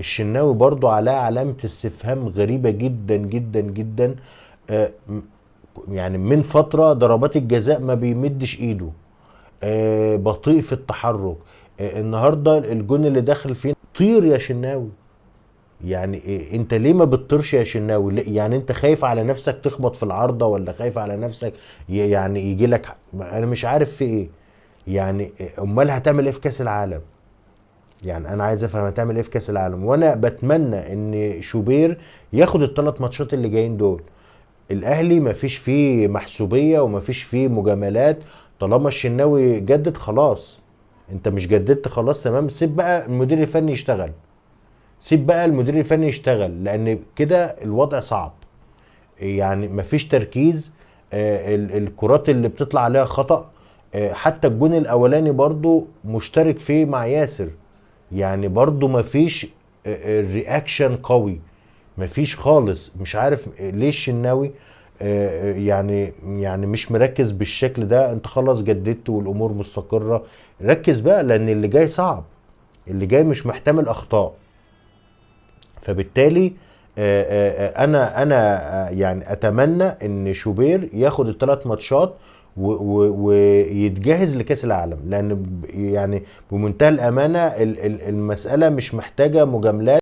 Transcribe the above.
الشناوي برضو عليه علامة استفهام غريبة جدا جدا جدا. آه، يعني من فترة ضربات الجزاء ما بيمدش ايده، بطيء في التحرك. النهارده الجون اللي داخل فيه طير يا شناوي. يعني انت ليه ما بتطيرش يا شناوي؟ يعني انت خايف على نفسك تخبط في العارضة، ولا خايف على نفسك يعني يجي لك انا مش عارف في ايه. يعني امال هتعمل ايه في كاس العالم؟ يعني انا عايز افهم هتعمل ايه في كاس العالم. وانا بتمنى ان شوبير ياخد الثلاث ماتشات اللي جايين دول. الاهلي مفيش فيه محسوبيه ومفيش فيه مجاملات. طالما الشناوي جدد خلاص. انت مش جددت خلاص تمام، سيب بقى المدير الفني يشتغل. سيب بقى المدير الفني يشتغل، لان كده الوضع صعب. يعني مفيش تركيز. الكرات اللي بتطلع عليها خطأ. حتى الجون الاولاني برضو مشترك فيه مع ياسر. يعني برضو مفيش رياكشن قوي. مفيش خالص. مش عارف ليه الشناوي يعني مش مركز بالشكل ده. انت خلاص جددت والامور مستقرة. ركز بقى لان اللي جاي صعب. اللي جاي مش محتمل اخطاء. فبالتالي انا يعني اتمنى ان شوبير ياخد الثلاث ماتشات ويتجهز لكاس العالم، لان يعني بمنتهى الامانه المساله مش محتاجه مجاملات.